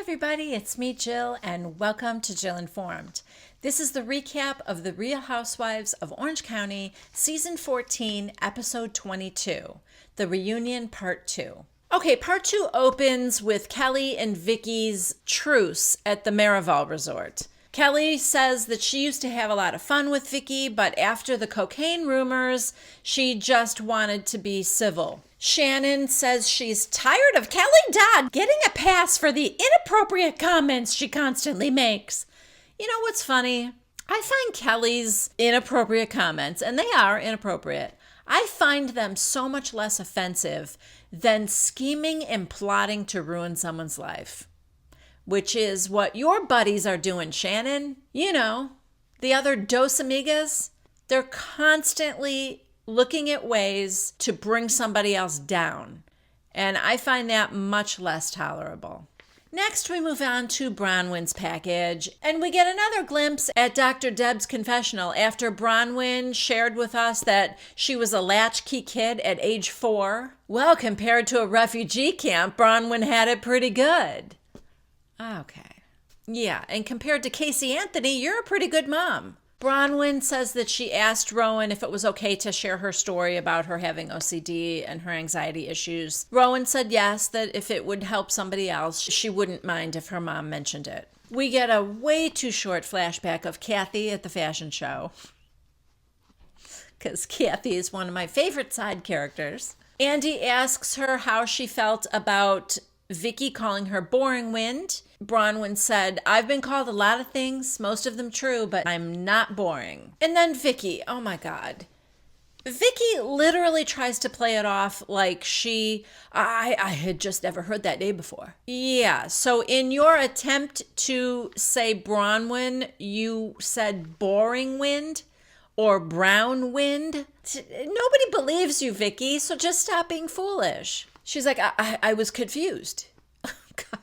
everybody, it's me, Jill, and welcome to Jill Informed. This is the recap of the Real Housewives of Orange County, Season 14, Episode 22, The Reunion Part 2. Okay, Part 2 opens with Kelly and Vicki's truce at the Marival Resort. Kelly says that she used to have a lot of fun with Vicki, but after the cocaine rumors, she just wanted to be civil. Shannon says she's tired of Kelly Dodd getting a pass for the inappropriate comments she constantly makes. You know what's funny? I find Kelly's inappropriate comments, and they are inappropriate, I find them so much less offensive than scheming and plotting to ruin someone's life. Which is what your buddies are doing, Shannon. You know, the other Dos Amigas, they're constantly looking at ways to bring somebody else down. And I find that much less tolerable. Next, we move on to Bronwyn's package, and we get another glimpse at Dr. Deb's confessional after Bronwyn shared with us that she was a latchkey kid at age 4. Well, compared to a refugee camp, Bronwyn had it pretty good. Okay. Yeah, and compared to Casey Anthony, you're a pretty good mom. Bronwyn says that she asked Rowan if it was okay to share her story about her having OCD and her anxiety issues. Rowan said yes, that if it would help somebody else, she wouldn't mind if her mom mentioned it. We get a way too short flashback of Kathy at the fashion show, because Kathy is one of my favorite side characters. Andy asks her how she felt about Vicki calling her boring wind. Bronwyn said, I've been called a lot of things, most of them true, but I'm not boring. And then Vicki, oh my God. Vicki literally tries to play it off like I had just never heard that name before. Yeah, so in your attempt to say Bronwyn, you said boring wind or brown wind. Nobody believes you, Vicki, so just stop being foolish. She's like, I was confused. God.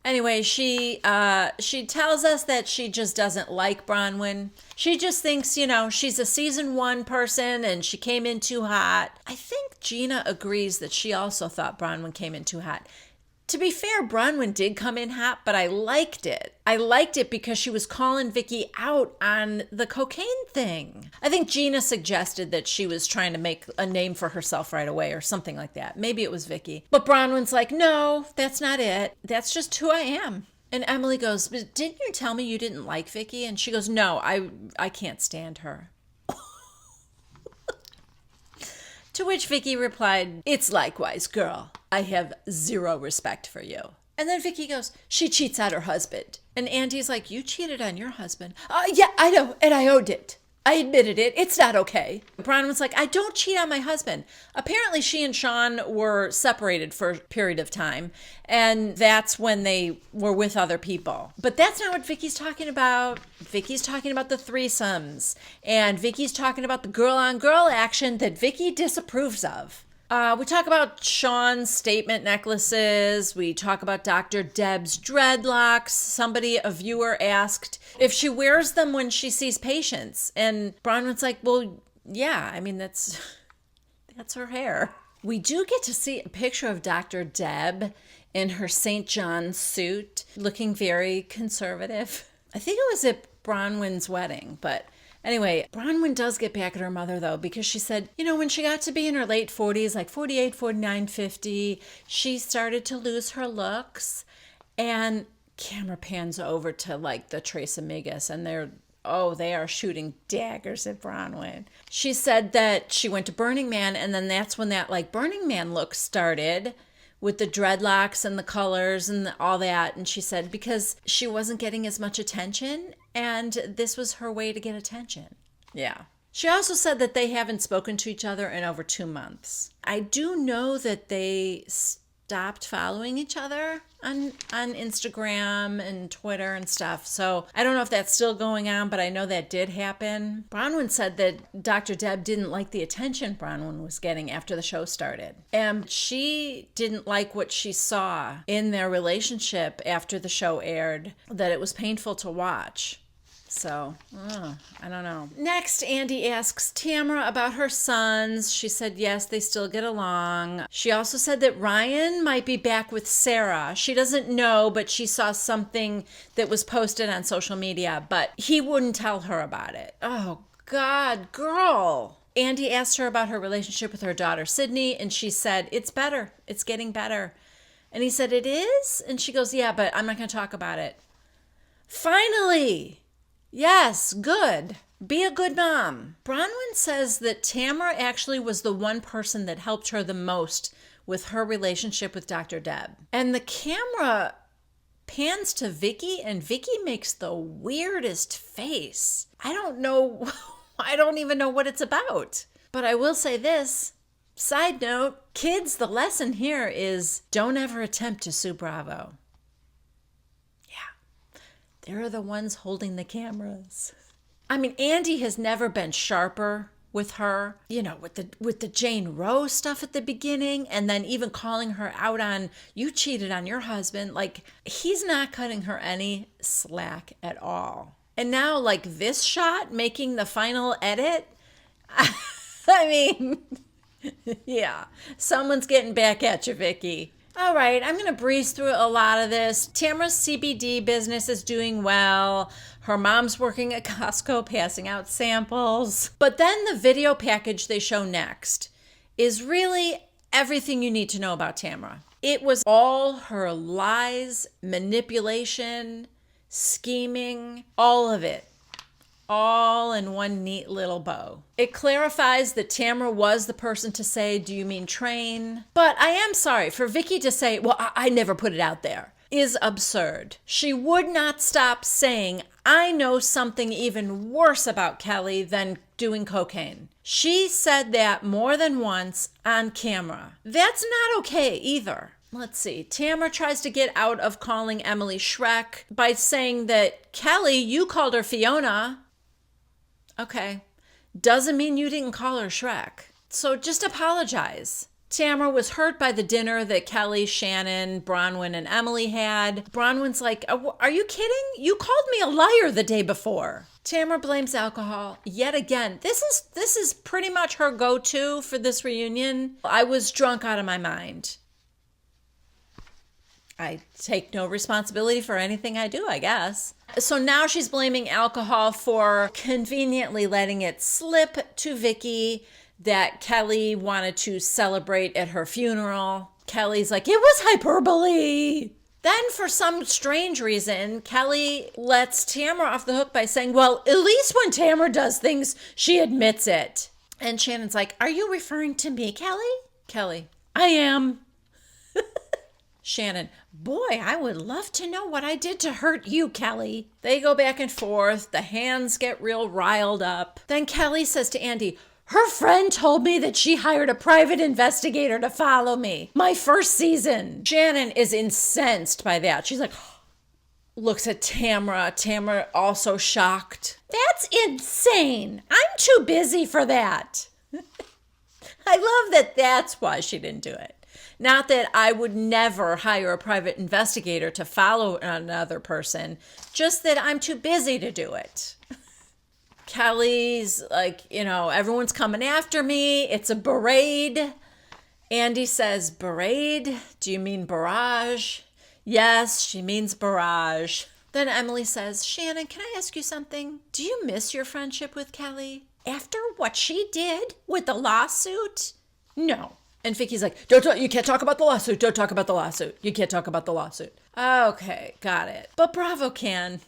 Anyway, she tells us that she just doesn't like Bronwyn. She just thinks, she's a season 1 person and she came in too hot. I think Gina agrees that she also thought Bronwyn came in too hot. To be fair, Bronwyn did come in hot, but I liked it. I liked it because she was calling Vicki out on the cocaine thing. I think Gina suggested that she was trying to make a name for herself right away or something like that. Maybe it was Vicki. But Bronwyn's like, no, that's not it. That's just who I am. And Emily goes, but didn't you tell me you didn't like Vicki? And she goes, no, I can't stand her. To which Vicki replied, it's likewise, girl. I have zero respect for you. And then Vicki goes, she cheats on her husband. And Andy's like, you cheated on your husband. Yeah, I know, and I owned it. I admitted it. It's not okay. Bronwyn's like, I don't cheat on my husband. Apparently she and Sean were separated for a period of time, and that's when they were with other people. But that's not what Vicki's talking about. Vicki's talking about the threesomes, and Vicki's talking about the girl-on-girl action that Vicki disapproves of. We talk about Sean's statement necklaces. We talk about Dr. Deb's dreadlocks. A viewer asked if she wears them when she sees patients. And Bronwyn's like, well, yeah, I mean, that's her hair. We do get to see a picture of Dr. Deb in her St. John's suit, looking very conservative. I think it was at Bronwyn's wedding, but anyway, Bronwyn does get back at her mother, though, because she said, when she got to be in her late 40s, like 48, 49, 50, she started to lose her looks. And camera pans over to, the Tres Amigas, and they are shooting daggers at Bronwyn. She said that she went to Burning Man, and then that's when that, Burning Man look started, with the dreadlocks and the colors and all that. And she said because she wasn't getting as much attention, and this was her way to get attention. Yeah. She also said that they haven't spoken to each other in over 2 months. I do know that they stopped following each other on Instagram and Twitter and stuff. So I don't know if that's still going on, but I know that did happen. Bronwyn said that Dr. Deb didn't like the attention Bronwyn was getting after the show started. And she didn't like what she saw in their relationship after the show aired, that it was painful to watch. So, I don't know. Next, Andy asks Tamra about her sons. She said, yes, they still get along. She also said that Ryan might be back with Sarah. She doesn't know, but she saw something that was posted on social media, but he wouldn't tell her about it. Oh, God, girl. Andy asked her about her relationship with her daughter, Sydney, and she said, it's better. It's getting better. And he said, it is? And she goes, yeah, but I'm not going to talk about it. Finally! Yes, good. Be a good mom. Bronwyn says that Tamra actually was the one person that helped her the most with her relationship with Dr. Deb. And the camera pans to Vicki, and Vicki makes the weirdest face. I don't know. I don't even know what it's about. But I will say this. Side note, kids, the lesson here is don't ever attempt to sue Bravo. They're the ones holding the cameras. I mean, Andy has never been sharper with her, you know, with the Jane Roe stuff at the beginning, and then even calling her out on, you cheated on your husband. Like, he's not cutting her any slack at all. And now, like, this shot making the final edit, I mean, yeah, someone's getting back at you, Vicki. All right, I'm going to breeze through a lot of this. Tamra's CBD business is doing well. Her mom's working at Costco passing out samples. But then the video package they show next is really everything you need to know about Tamra. It was all her lies, manipulation, scheming, all of it. All in one neat little bow. It clarifies that Tamra was the person to say, do you mean train? But I am sorry, for Vicki to say, well, I never put it out there, is absurd. She would not stop saying, I know something even worse about Kelly than doing cocaine. She said that more than once on camera. That's not okay either. Let's see. Tamra tries to get out of calling Emily Shrek by saying that, Kelly, you called her Fiona. Okay. Doesn't mean you didn't call her Shrek. So just apologize. Tamra was hurt by the dinner that Kelly, Shannon, Bronwyn, and Emily had. Bronwyn's like, are you kidding? You called me a liar the day before. Tamra blames alcohol. Yet again, this is pretty much her go-to for this reunion. I was drunk out of my mind. I take no responsibility for anything I do, I guess. So now she's blaming alcohol for conveniently letting it slip to Vicki that Kelly wanted to celebrate at her funeral. Kelly's like, it was hyperbole. Then for some strange reason, Kelly lets Tamra off the hook by saying, well, at least when Tamra does things, she admits it. And Shannon's like, are you referring to me, Kelly? Kelly, I am. Shannon, boy, I would love to know what I did to hurt you, Kelly. They go back and forth. The hands get real riled up. Then Kelly says to Andy, her friend told me that she hired a private investigator to follow me. My first season. Shannon is incensed by that. She's like, looks at Tamra. Tamra also shocked. That's insane. I'm too busy for that. I love that that's why she didn't do it. Not that I would never hire a private investigator to follow another person, just that I'm too busy to do it. Kelly's like, everyone's coming after me. It's a parade. Andy says, parade? Do you mean barrage? Yes, she means barrage. Then Emily says, Shannon, can I ask you something? Do you miss your friendship with Kelly? After what she did with the lawsuit? No. And Vicki's like, you can't talk about the lawsuit. Don't talk about the lawsuit. You can't talk about the lawsuit. Okay, got it. But Bravo can,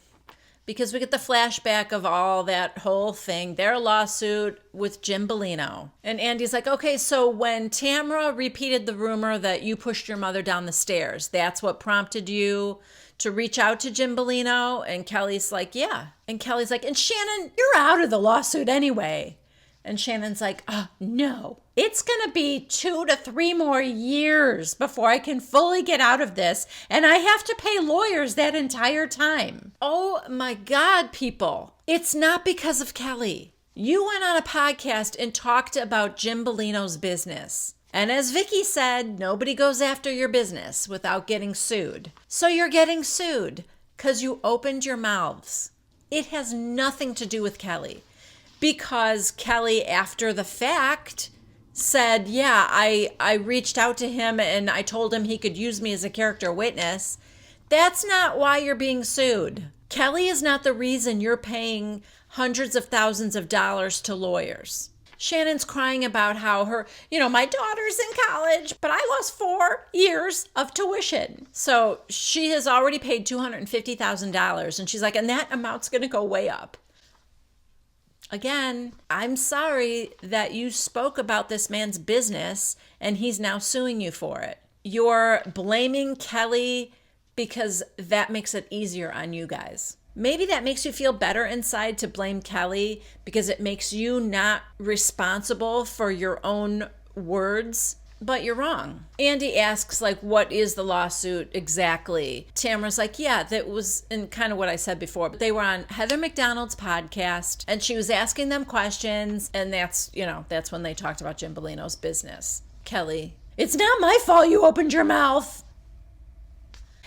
because we get the flashback of all that whole thing, their lawsuit with Jim Bellino. And Andy's like, okay, so when Tamra repeated the rumor that you pushed your mother down the stairs, that's what prompted you to reach out to Jim Bellino? And Kelly's like, yeah. And Kelly's like, and Shannon, you're out of the lawsuit anyway. And Shannon's like, oh, no. It's going to be 2 to 3 more years before I can fully get out of this, and I have to pay lawyers that entire time. Oh, my God, people. It's not because of Kelly. You went on a podcast and talked about Jim Bellino's business. And as Vicki said, nobody goes after your business without getting sued. So you're getting sued because you opened your mouths. It has nothing to do with Kelly. Because Kelly, after the fact, said, yeah, I reached out to him and I told him he could use me as a character witness. That's not why you're being sued. Kelly is not the reason you're paying hundreds of thousands of dollars to lawyers. Shannon's crying about how my daughter's in college, but I lost 4 years of tuition. So she has already paid $250,000. And she's like, and that amount's going to go way up. Again, I'm sorry that you spoke about this man's business and he's now suing you for it. You're blaming Kelly because that makes it easier on you guys. Maybe that makes you feel better inside to blame Kelly because it makes you not responsible for your own words, but you're wrong. Andy asks, what is the lawsuit exactly? Tamra's like, yeah, that was in kind of what I said before. They were on Heather McDonald's podcast and she was asking them questions. And that's when they talked about Jim Bellino's business. Kelly, it's not my fault you opened your mouth.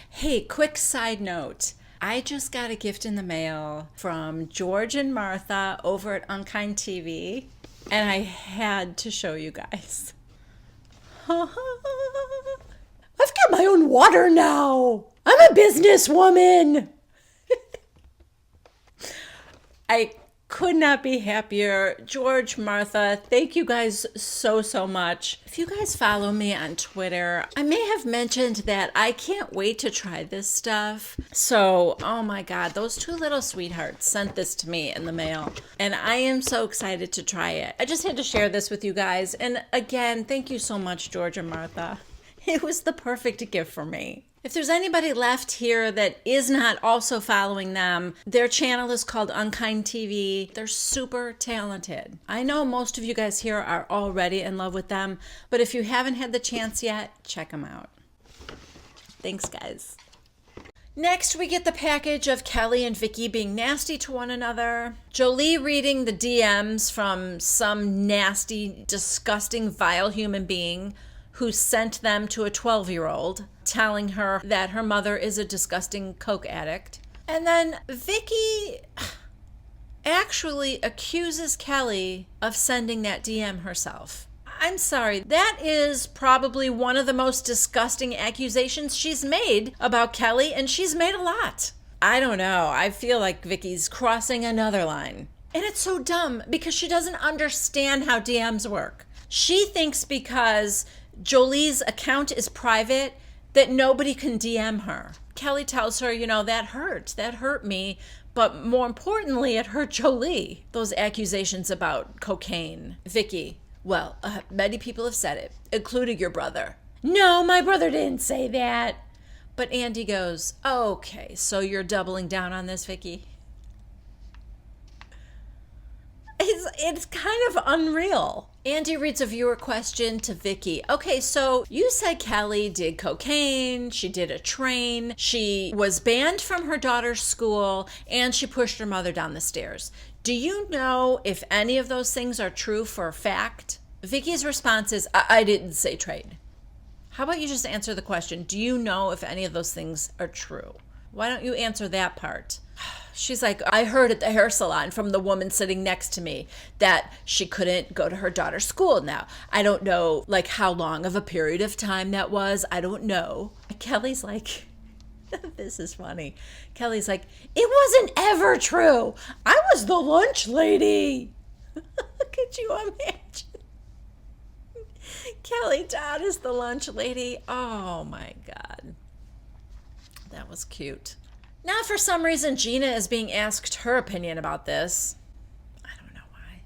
Hey, quick side note. I just got a gift in the mail from George and Martha over at Unkind TV, and I had to show you guys. I've got my own water now. I'm a businesswoman. I could not be happier. George, Martha, thank you guys so much. If you guys follow me on Twitter, I may have mentioned that I can't wait to try this stuff. So, oh my God, those 2 little sweethearts sent this to me in the mail. And I am so excited to try it. I just had to share this with you guys. And again, thank you so much, George and Martha. It was the perfect gift for me. If there's anybody left here that is not also following them, their channel is called Unkind TV. They're super talented. I know most of you guys here are already in love with them, but if you haven't had the chance yet, check them out. Thanks, guys. Next, we get the package of Kelly and Vicki being nasty to one another. Jolie reading the DMs from some nasty, disgusting, vile human being who sent them to a 12-year-old, telling her that her mother is a disgusting coke addict. And then Vicki actually accuses Kelly of sending that DM herself. I'm sorry, that is probably one of the most disgusting accusations she's made about Kelly, and she's made a lot. I don't know, I feel like Vicki's crossing another line. And it's so dumb because she doesn't understand how DMs work. She thinks because Jolie's account is private that nobody can DM her. Kelly tells her, that hurt me, but more importantly, it hurt Jolie. Those accusations about cocaine. Vicki, well, many people have said it, including your brother. No, my brother didn't say that. But Andy goes, okay, so you're doubling down on this, Vicki? It's kind of unreal. Andy reads a viewer question to Vicki. Okay, so you said Kelly did cocaine, she did a train, she was banned from her daughter's school, and she pushed her mother down the stairs. Do you know if any of those things are true for a fact? Vicki's response is, I didn't say train. How about you just answer the question? Do you know if any of those things are true? Why don't you answer that part? She's like, I heard at the hair salon from the woman sitting next to me that she couldn't go to her daughter's school now. I don't know, how long of a period of time that was. I don't know. Kelly's like, this is funny. Kelly's like, it wasn't ever true. I was the lunch lady. Could you imagine? Kelly Dodd is the lunch lady. Oh, my God. That was cute. Now, for some reason, Gina is being asked her opinion about this. I don't know why.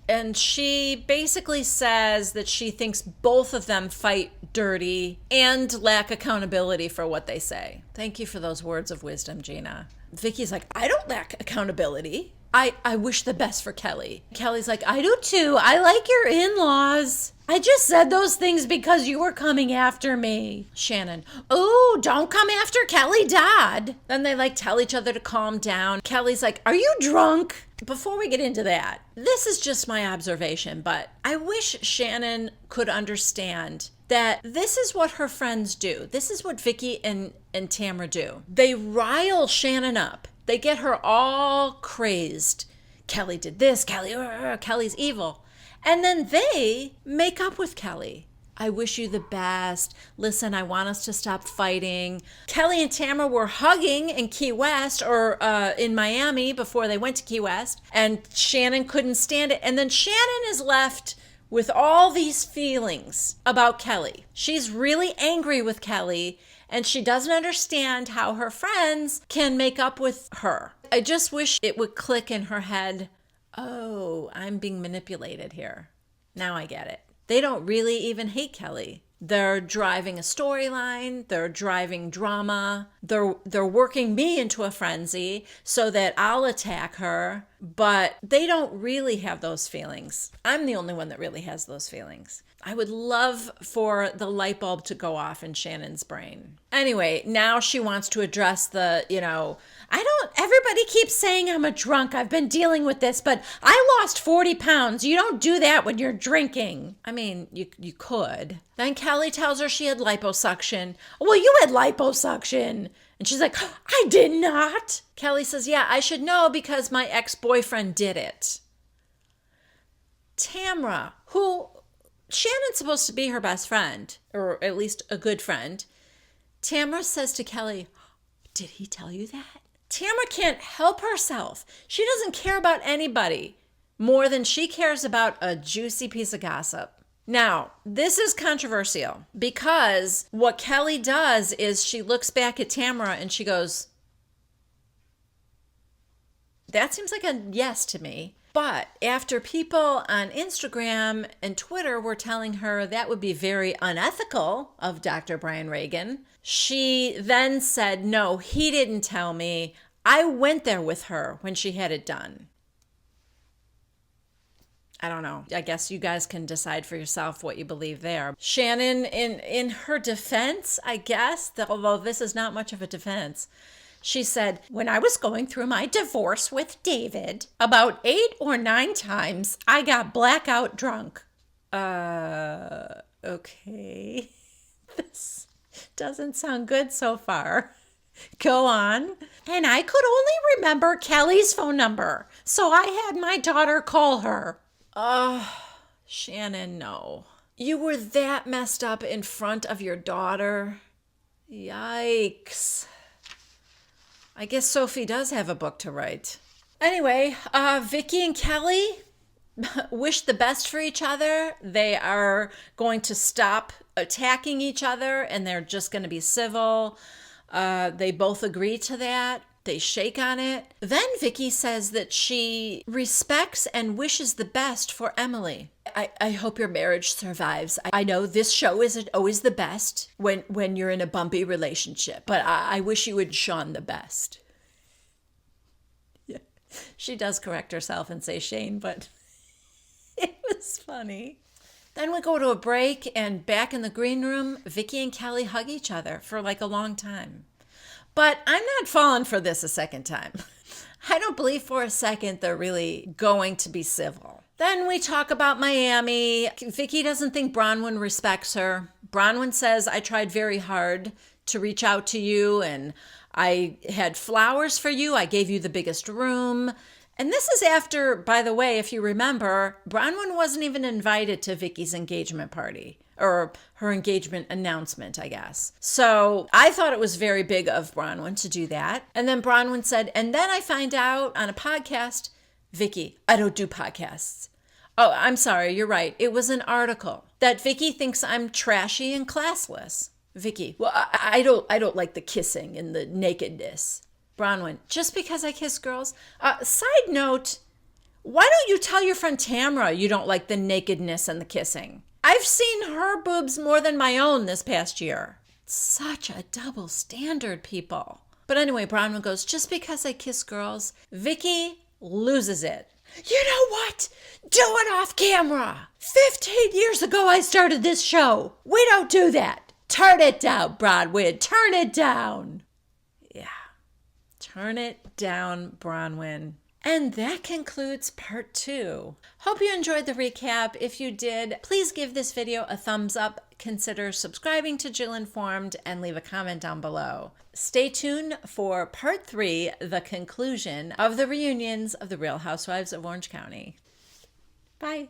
And she basically says that she thinks both of them fight dirty and lack accountability for what they say. Thank you for those words of wisdom, Gina. Vicki's like, I don't lack accountability. I wish the best for Kelly. Kelly's like, I do too. I like your in-laws. I just said those things because you were coming after me. Shannon, oh, don't come after Kelly Dodd. Then they tell each other to calm down. Kelly's like, are you drunk? Before we get into that, this is just my observation, but I wish Shannon could understand that this is what her friends do. This is what Vicki and Tamra do. They rile Shannon up. They get her all crazed. Kelly did this, Kelly's evil. And then they make up with Kelly. I wish you the best. Listen, I want us to stop fighting. Kelly and Tamra were hugging in Key West or in Miami before they went to Key West. And Shannon couldn't stand it. And then Shannon is left with all these feelings about Kelly. She's really angry with Kelly. And she doesn't understand how her friends can make up with her. I just wish it would click in her head. Oh, I'm being manipulated here. Now I get it. They don't really even hate Kelly. They're driving a storyline. They're driving drama. They're working me into a frenzy so that I'll attack her. But they don't really have those feelings. I'm the only one that really has those feelings. I would love for the light bulb to go off in Shannon's brain. Anyway, now she wants to address everybody keeps saying I'm a drunk. I've been dealing with this, but I lost 40 pounds. You don't do that when you're drinking. I mean, you could. Then Kelly tells her she had liposuction. Well, you had liposuction. And she's like, I did not. Kelly says, yeah, I should know because my ex-boyfriend did it. Tamra, who Shannon's supposed to be her best friend, or at least a good friend. Tamra says to Kelly, did he tell you that? Tamra can't help herself. She doesn't care about anybody more than she cares about a juicy piece of gossip. Now, this is controversial because what Kelly does is she looks back at Tamra and she goes, that seems like a yes to me. But after people on Instagram and Twitter were telling her that would be very unethical of Dr. Brian Regan, she then said, no, he didn't tell me. I went there with her when she had it done. I don't know. I guess you guys can decide for yourself what you believe there. Shannon, in her defense, I guess, although this is not much of a defense, she said, when I was going through my divorce with David, about 8 or 9 times, I got blackout drunk. Okay. This doesn't sound good so far. Go on. And I could only remember Kelly's phone number, so I had my daughter call her. Shannon, no. You were that messed up in front of your daughter? Yikes. I guess Sophie does have a book to write. Anyway, Vicki and Kelly wish the best for each other. They are going to stop attacking each other and they're just going to be civil. They both agree to that. They shake on it. Then Vicki says that she respects and wishes the best for Emily. I hope your marriage survives. I know this show isn't always the best when you're in a bumpy relationship, but I wish you and Sean the best. Yeah, she does correct herself and say Shane, but it was funny. Then we go to a break, and back in the green room, Vicki and Kelly hug each other for like a long time. But I'm not falling for this a second time. I don't believe for a second they're really going to be civil. Then we talk about Miami. Vicki doesn't think Bronwyn respects her. Bronwyn says, I tried very hard to reach out to you, and I had flowers for you. I gave you the biggest room. And this is after, by the way, if you remember, Bronwyn wasn't even invited to Vicki's engagement party, or her engagement announcement, I guess. So I thought it was very big of Bronwyn to do that. And then Bronwyn said, and then I find out on a podcast, Vicki, I don't do podcasts. Oh, I'm sorry, you're right. It was an article that Vicki thinks I'm trashy and classless. Vicki, well, I don't like the kissing and the nakedness. Bronwyn, just because I kiss girls? Side note, why don't you tell your friend Tamra you don't like the nakedness and the kissing? I've seen her boobs more than my own this past year. Such a double standard, people. But anyway, Bronwyn goes, just because I kiss girls, Vicki loses it. You know what? Do it off camera. 15 years ago, I started this show. We don't do that. Turn it down, Bronwyn. Turn it down. Yeah. Turn it down, Bronwyn. And that concludes part 2. Hope you enjoyed the recap. If you did, please give this video a thumbs up. consider subscribing to Jill Informed and leave a comment down below. Stay tuned for part 3, the conclusion of the reunions of the Real Housewives of Orange County. Bye.